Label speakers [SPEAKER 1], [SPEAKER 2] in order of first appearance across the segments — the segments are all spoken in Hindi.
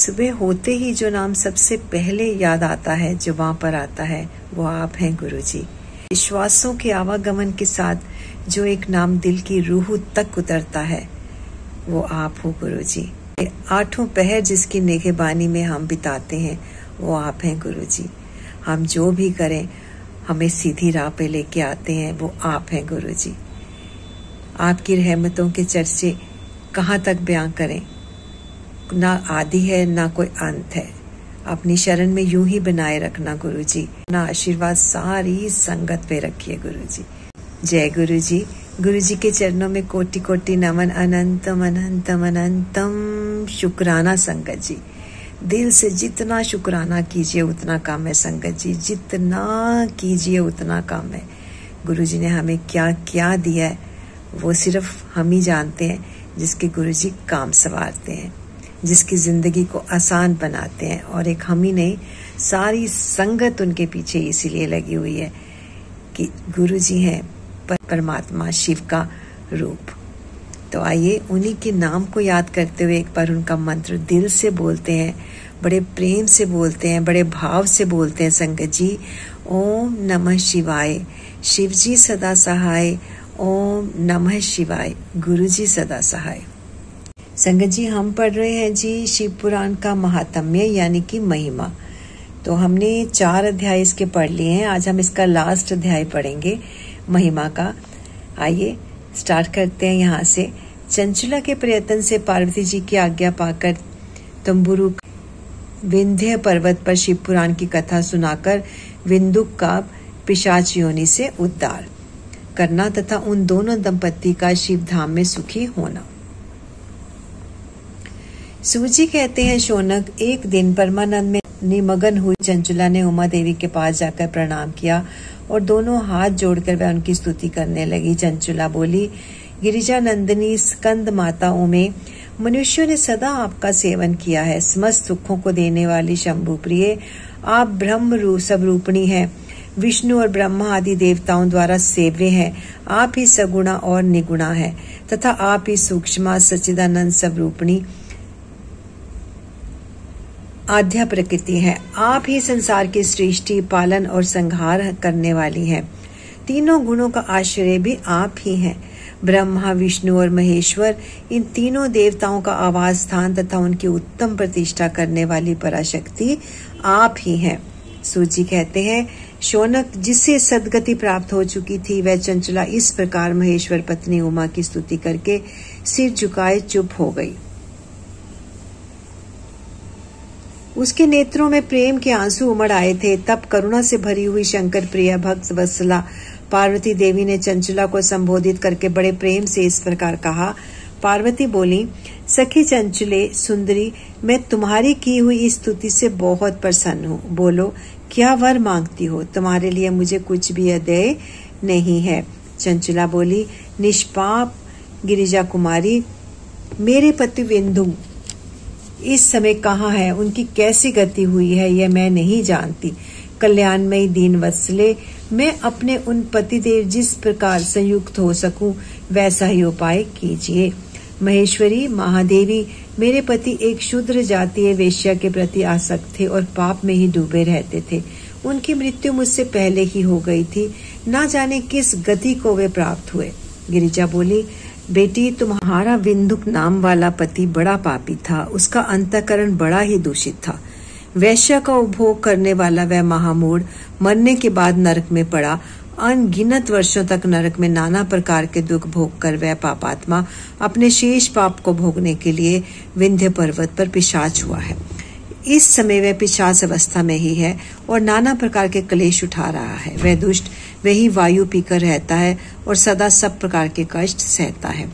[SPEAKER 1] सुबह होते ही जो नाम सबसे पहले याद आता है, जो वहां पर आता है, वो आप हैं गुरुजी। विश्वासों के आवागमन के साथ जो एक नाम दिल की रूह तक उतरता है, वो आप हो गुरुजी। आठों पहर जिसकी निगहबानी में हम बिताते हैं, वो आप हैं गुरुजी। हम जो भी करें हमें सीधी राह पे लेके आते हैं, वो आप हैं गुरुजी। आपकी रहमतों के चर्चे कहाँ तक बयां करें, ना आदि है ना कोई अंत है। अपनी शरण में यूं ही बनाए रखना गुरुजी। ना आशीर्वाद सारी संगत पे रखिए गुरुजी। जय गुरुजी। गुरुजी के चरणों में कोटि कोटि नमन। अनंतम अनंतम अनंतम शुक्राना संगत जी। दिल से जितना शुक्राना कीजिए उतना कम है संगत जी, जितना कीजिए उतना कम है। गुरुजी ने हमें क्या क्या दिया है वो सिर्फ हम ही जानते हैं, जिसके गुरुजी काम संवारते हैं, जिसकी जिंदगी को आसान बनाते हैं। और एक हम ही नहीं, सारी संगत उनके पीछे इसीलिए लगी हुई है कि गुरुजी हैं परमात्मा शिव का रूप। तो आइए उन्हीं के नाम को याद करते हुए एक बार उनका मंत्र दिल से बोलते हैं, बड़े प्रेम से बोलते हैं, बड़े भाव से बोलते हैं संगत जी। ओम नमः शिवाय। शिव जी सदा सहाय। ओम नमः शिवाय। गुरुजी सदा सहाय। संगत जी हम पढ़ रहे हैं जी शिव पुराण का महात्म्य यानी कि महिमा। तो हमने 4 अध्याय इसके पढ़ लिए हैं। आज हम इसका लास्ट अध्याय पढ़ेंगे महिमा का। आइए स्टार्ट करते हैं यहाँ से। चंचला के प्रयत्न से पार्वती जी की आज्ञा पाकर तंबुरु विंध्य पर्वत पर शिव पुराण की कथा सुनाकर विंदुक का पिशाच योनि से उद्धार करना तथा उन दोनों दंपति का शिव धाम में सुखी होना। सूजी कहते हैं शौनक, एक दिन परमानंद में निमग्न हुई चंचला ने उमा देवी के पास जाकर प्रणाम किया और दोनों हाथ जोड़कर वह उनकी स्तुति करने लगी। चंचला बोली, गिरिजा नंदिनी स्कंद माता उमे, मनुष्यों ने सदा आपका सेवन किया है। समस्त सुखों को देने वाली शंभु प्रिय, आप ब्रह्म स्वरूपिणी हैं, विष्णु और ब्रह्मा आदि देवताओं द्वारा सेव्य हैं। आप ही सगुणा और निगुणा है तथा आप ही सूक्ष्म सच्चिदानंद स्वरूपिणी आध्या प्रकृति है। आप ही संसार की सृष्टि, पालन और संहार करने वाली हैं। तीनों गुणों का आश्रय भी आप ही हैं। ब्रह्मा, विष्णु और महेश्वर, इन तीनों देवताओं का आवास स्थान तथा उनकी उत्तम प्रतिष्ठा करने वाली पराशक्ति आप ही हैं। सूजी कहते हैं शौनक, जिससे सद्गति प्राप्त हो चुकी थी, वह चंचला इस प्रकार महेश्वर पत्नी उमा की स्तुति करके सिर झुकाए चुप हो गई। उसके नेत्रों में प्रेम के आंसू उमड़ आए थे। तब करुणा से भरी हुई शंकर प्रिया भक्त वत्सला पार्वती देवी ने चंचला को संबोधित करके बड़े प्रेम से इस प्रकार कहा। पार्वती बोली, सखी चंचले सुंदरी, मैं तुम्हारी की हुई इस स्तुति से बहुत प्रसन्न हूँ। बोलो, क्या वर मांगती हो? तुम्हारे लिए मुझे कुछ भी अदेय नहीं है। चंचला बोली, निष्पाप गिरिजा कुमारी, मेरे पति विंधु इस समय कहाँ है? उनकी कैसी गति हुई है यह मैं नहीं जानती। कल्याणमयी दीन वत्सले, मैं अपने उन पतिदेव जिस प्रकार संयुक्त हो सकूं वैसा ही उपाय कीजिए। महेश्वरी महादेवी, मेरे पति एक शूद्र जातीय वेश्या के प्रति आसक्त थे और पाप में ही डूबे रहते थे। उनकी मृत्यु मुझसे पहले ही हो गई थी। ना जाने किस गति को वे प्राप्त हुए। गिरिजा बोली, बेटी, तुम्हारा विंदुक नाम वाला पति बड़ा पापी था। उसका अंतःकरण बड़ा ही दूषित था। वैश्या का उपभोग करने वाला वह महामूढ़ मरने के बाद नरक में पड़ा। अनगिनत वर्षों तक नरक में नाना प्रकार के दुख भोग कर वह पापात्मा अपने शेष पाप को भोगने के लिए विंध्य पर्वत पर पिशाच हुआ है। इस समय वह पिशाच अवस्था में ही है और नाना प्रकार के क्लेश उठा रहा है। वह दुष्ट वही वायु पीकर रहता है और सदा सब प्रकार के कष्ट सहता है।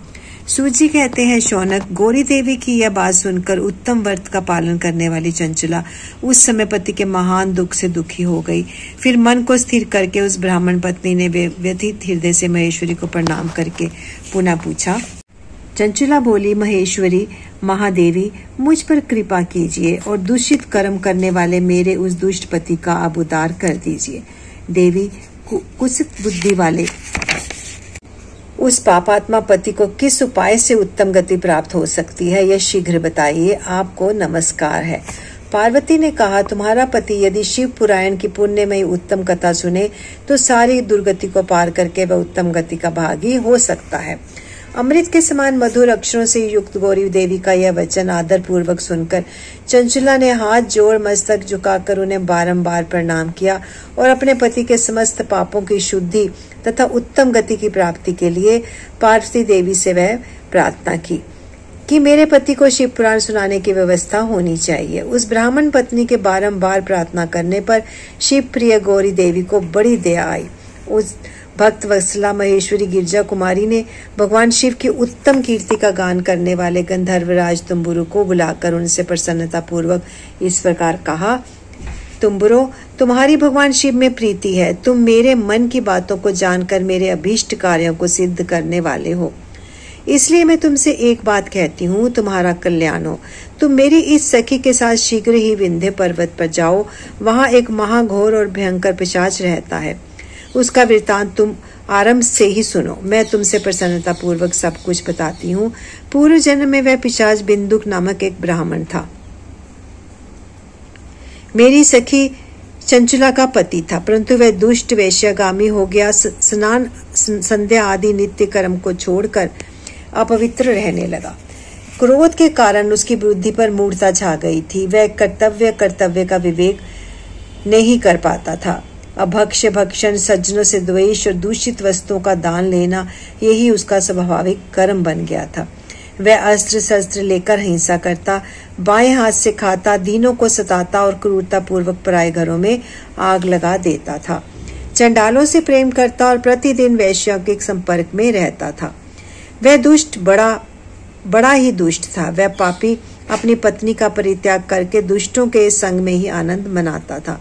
[SPEAKER 1] सूजी कहते हैं शौनक, गौरी देवी की यह बात सुनकर उत्तम व्रत का पालन करने वाली चंचला उस समय पति के महान दुख से दुखी हो गई। फिर मन को स्थिर करके उस ब्राह्मण पत्नी ने व्यथित हृदय से महेश्वरी को प्रणाम करके पुनः पूछा। चंचला बोली, महेश्वरी महादेवी, मुझ पर कृपा कीजिए और दूषित कर्म करने वाले मेरे उस दुष्ट पति का अब उद्धार कर दीजिए। देवी, कुत्सित बुद्धि वाले उस पापात्मा पति को किस उपाय से उत्तम गति प्राप्त हो सकती है, यह शीघ्र बताइए। आपको नमस्कार है। पार्वती ने कहा, तुम्हारा पति यदि शिव पुराण की पुण्यमयी उत्तम कथा सुने तो सारी दुर्गति को पार करके वह उत्तम गति का भागी हो सकता है। अमृत के समान मधुर अक्षरों से युक्त गौरी देवी का यह वचन आदर पूर्वक सुनकर चंचला ने हाथ जोड़ मस्तक झुकाकर उन्हें बारंबार प्रणाम किया और अपने पति के समस्त पापों की शुद्धि तथा उत्तम गति की प्राप्ति के लिए पार्वती देवी से वह प्रार्थना की कि मेरे पति को शिव पुराण सुनाने की व्यवस्था होनी चाहिए। उस ब्राह्मण पत्नी के बारंबार प्रार्थना करने पर शिव प्रिय गौरी देवी को बड़ी दया आई। उस भक्त वत्सला महेश्वरी गिरजा कुमारी ने भगवान शिव की उत्तम कीर्ति का गान करने वाले गंधर्वराज तुम्बुरु को बुलाकर उनसे प्रसन्नता पूर्वक इस प्रकार कहा, तुम्बुरो, तुम्हारी भगवान शिव में प्रीति है। तुम मेरे मन की बातों को जानकर मेरे अभीष्ट कार्यों को सिद्ध करने वाले हो, इसलिए मैं तुमसे एक बात कहती हूँ, तुम्हारा कल्याण हो। तुम मेरी इस सखी के साथ शीघ्र ही विंध्य पर्वत पर जाओ। वहाँ एक महाघोर और भयंकर पिशाच रहता है। उसका वृतांत तुम आरंभ से ही सुनो। मैं तुमसे प्रसन्नता पूर्वक सब कुछ बताती हूँ। पूर्व जन्म में वह पिशाच बिंदुक नामक एक ब्राह्मण था। मेरी सखी चंचला का पति था, परंतु वह दुष्ट वेश्यागामी हो गया। स्नान संध्या आदि नित्य कर्म को छोड़कर अपवित्र रहने लगा। क्रोध के कारण उसकी बुद्धि पर मूढ़ता छा गई थी। वह कर्तव्य का विवेक नहीं कर पाता था। अभक्ष्य भक्षण, सज्जनों से द्वेष और दूषित वस्तुओं का दान लेना, यही उसका स्वाभाविक कर्म बन गया था। वह अस्त्र शस्त्र लेकर हिंसा करता, बाएं हाथ से खाता, दीनों को सताता और क्रूरता पूर्वक पराये घरों में आग लगा देता था। चंडालों से प्रेम करता और प्रतिदिन वैश्यों के संपर्क में रहता था। वह दुष्ट बड़ा ही दुष्ट था। वह पापी अपनी पत्नी का परित्याग करके दुष्टों के संग में ही आनंद मनाता था।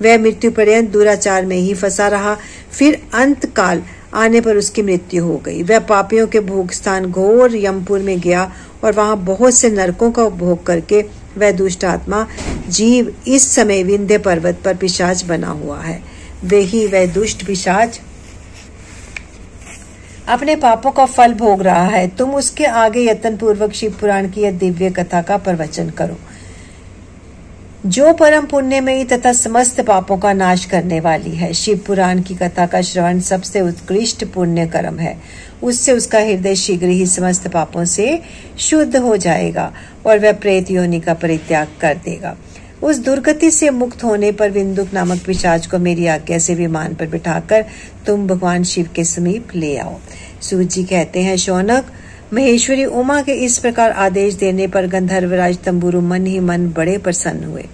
[SPEAKER 1] वह मृत्यु पर्यंत दुराचार में ही फंसा रहा। फिर अंत काल आने पर उसकी मृत्यु हो गई। वह पापियों के भोग स्थान घोर यमपुर में गया और वहां बहुत से नरकों का उपभोग करके वह दुष्ट आत्मा जीव इस समय विंध्य पर्वत पर पिशाच बना हुआ है। वह दुष्ट पिशाच अपने पापों का फल भोग रहा है। तुम उसके आगे यत्न पूर्वक शिव पुराण की यह दिव्य कथा का प्रवचन करो, जो परम पुण्यमयी तथा समस्त पापों का नाश करने वाली है। शिव पुराण की कथा का श्रवण सबसे उत्कृष्ट पुण्य कर्म है। उससे उसका हृदय शीघ्र ही समस्त पापों से शुद्ध हो जाएगा और वह प्रेत योनि का परित्याग कर देगा। उस दुर्गति से मुक्त होने पर विंदुक नामक पिशाच को मेरी आज्ञा से विमान पर बिठाकर तुम भगवान शिव के समीप ले आओ। सूत जी कहते हैं, शौनक, महेश्वरी उमा के इस प्रकार आदेश देने पर गंधर्वराज तंबुरु मन ही मन बड़े प्रसन्न हुए।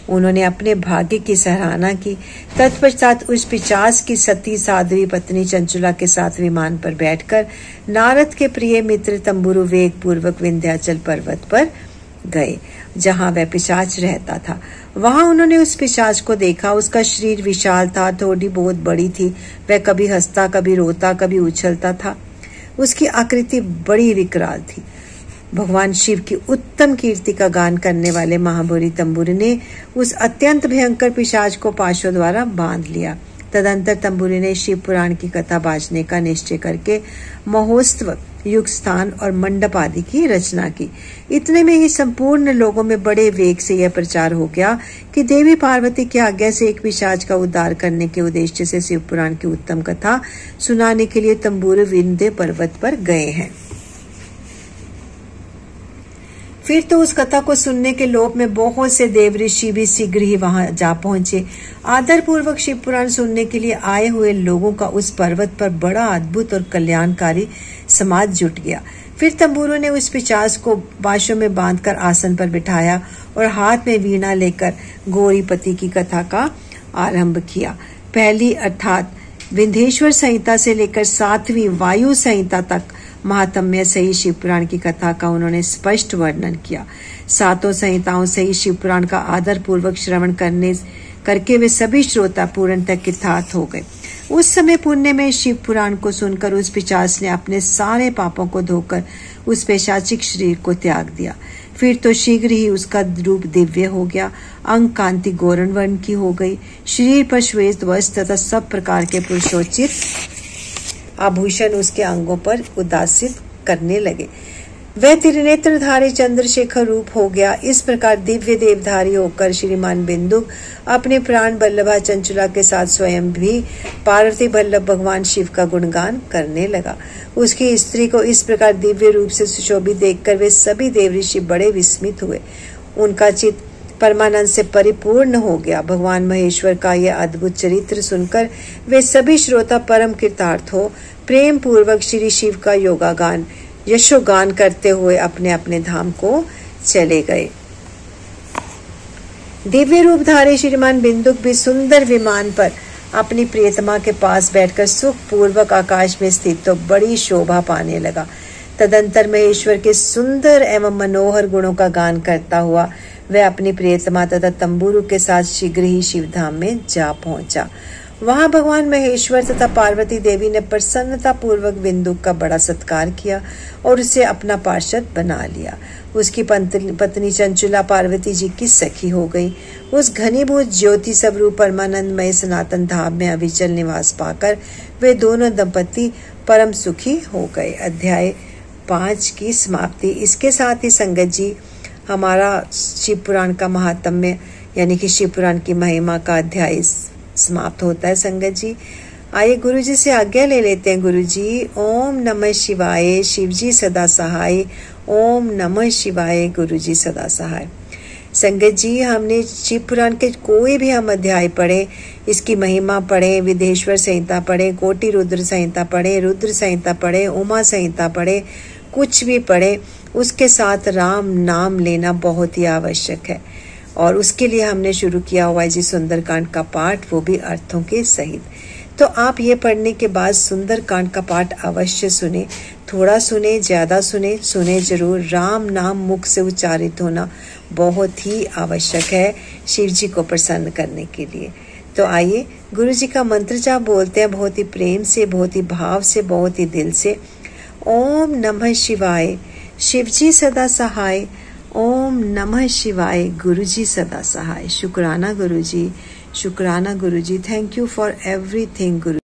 [SPEAKER 1] उन्होंने अपने भाग्य की सराहना की। तत्पश्चात उस पिशाच की सती साध्वी पत्नी चंचला के साथ विमान पर बैठकर नारद के प्रिय मित्र तंबुरु वेग पूर्वक विंध्याचल पर्वत पर गए, जहाँ वह पिशाच रहता था। वहां उन्होंने उस पिशाच को देखा। उसका शरीर विशाल था, थोड़ी बहुत बड़ी थी। वह कभी हंसता, कभी रोता, कभी उछलता था। उसकी आकृति बड़ी विकराल थी। भगवान शिव की उत्तम कीर्ति का गान करने वाले महाबोरी तंबुरु ने उस अत्यंत भयंकर पिशाच को पाशों द्वारा बांध लिया। तदंतर तंबुरु ने शिव पुराण की कथा बाजने का निश्चय करके महोत्सव, युग स्थान और मंडप आदि की रचना की। इतने में ही संपूर्ण लोगों में बड़े वेग से यह प्रचार हो गया कि देवी पार्वती की आज्ञा से एक पिशाच का उद्धार करने के उद्देश्य से शिव पुराण की उत्तम कथा सुनाने के लिए तंबुरु विंध्य पर्वत पर गए हैं। फिर तो उस कथा को सुनने के लोभ में बहुत से देव ऋषि भी शीघ्र ही वहां जा पहुंचे। आदर पूर्वक शिव पुराण सुनने के लिए आए हुए लोगों का उस पर्वत पर बड़ा अद्भुत और कल्याणकारी समाज जुट गया। फिर तंबुरु ने उस पिशाच को बाशों में बांधकर आसन पर बिठाया और हाथ में वीणा लेकर गौरीपति की कथा का आरंभ किया। पहली अर्थात विंध्येश्वर संहिता से लेकर 7वीं वायु संहिता तक महात्म्य सही शिव पुराण की कथा का उन्होंने स्पष्ट वर्णन किया। 7 संहिताओं से ही शिव पुराण का आदर पूर्वक श्रवण करके वे सभी श्रोता पूर्णतः कृतार्थ हो गए। उस समय पुण्य में शिव पुराण को सुनकर उस पिशाच ने अपने सारे पापों को धोकर उस पैशाचिक शरीर को त्याग दिया। फिर तो शीघ्र ही उसका रूप दिव्य हो गया। अंग कांति गौरण वर्ण की हो गई। शरीर पर श्वेत वस्त्र तथा सब प्रकार के पुरुषोचित आभूषण उसके अंगों पर उदासित करने लगे। वह त्रिनेत्रधारी चंद्रशेखर रूप हो गया। इस प्रकार दिव्य देवधारी होकर श्रीमान बिंदु अपने प्राण बल्लभा चंचुला के साथ स्वयं भी पार्वती बल्लभ भगवान शिव का गुणगान करने लगा। उसकी स्त्री को इस प्रकार दिव्य रूप से सुशोभित देखकर वे सभी देव ऋषि बड़े विस्मित हुए। उनका चित्त परमानंद से परिपूर्ण हो गया। भगवान महेश्वर का यह अद्भुत चरित्र सुनकर वे सभी श्रोता परम कृतार्थ हो प्रेम पूर्वक श्री शिव का योगागान यशोगान करते हुए अपने अपने धाम को चले गए। दिव्य रूपधारी श्रीमान बिंदुक भी सुंदर विमान पर अपनी प्रियतमा के पास बैठकर सुख पूर्वक आकाश में स्थित तो बड़ी शोभा पाने लगा। तदंतर महेश्वर के सुंदर एवं मनोहर गुणों का गान करता हुआ वह अपनी प्रियतमा तथा तंबुरु के साथ शीघ्र ही शिवधाम में जा पहुंचा। वहां भगवान महेश्वर तथा पार्वती देवी ने प्रसन्नता पूर्वक बिंदुक का बड़ा सत्कार किया और उसे अपना पार्षद बना लिया। उसकी पत्नी चंचुला पार्वती जी की सखी हो गई। उस घनीभूत ज्योति स्वरूप परमानंदमय सनातन धाम में अविचल निवास पाकर वे दोनों दंपति परम सुखी हो गए। अध्याय 5 की समाप्ति। इसके साथ ही संगत जी हमारा शिव पुराण का महात्म्य यानी कि शिव पुराण की महिमा का अध्याय समाप्त होता है। संगत जी आइए गुरु जी से आज्ञा ले लेते हैं। गुरु जी ओम नमः शिवाय। शिव जी सदा सहाय। ओम नमः शिवाय। गुरु जी सदा सहाय। संगत जी हमने शिव पुराण के कोई भी हम अध्याय पढ़े, इसकी महिमा पढ़े, विदेश्वर संहिता पढ़े, कोटि रुद्र संहिता पढ़े, रुद्र संहिता पढ़े, उमा संहिता पढ़े, कुछ भी पढ़े, उसके साथ राम नाम लेना बहुत ही आवश्यक है। और उसके लिए हमने शुरू किया हुआ है जी सुंदरकांड का पाठ, वो भी अर्थों के सहित। तो आप ये पढ़ने के बाद सुंदरकांड का पाठ अवश्य सुने, थोड़ा सुने ज्यादा सुने, सुने जरूर। राम नाम मुख से उच्चारित होना बहुत ही आवश्यक है शिव जी को प्रसन्न करने के लिए। तो आइए गुरु जी का मंत्र जाप बोलते हैं, बहुत ही प्रेम से, बहुत ही भाव से, बहुत ही दिल से। ओम नमः शिवाय। शिव जी सदा सहाय। ओम नमः शिवाय। गुरु जी सदा सहाय। शुक्राना गुरु जी, शुक्राना गुरु जी। Thank you for everything Guru.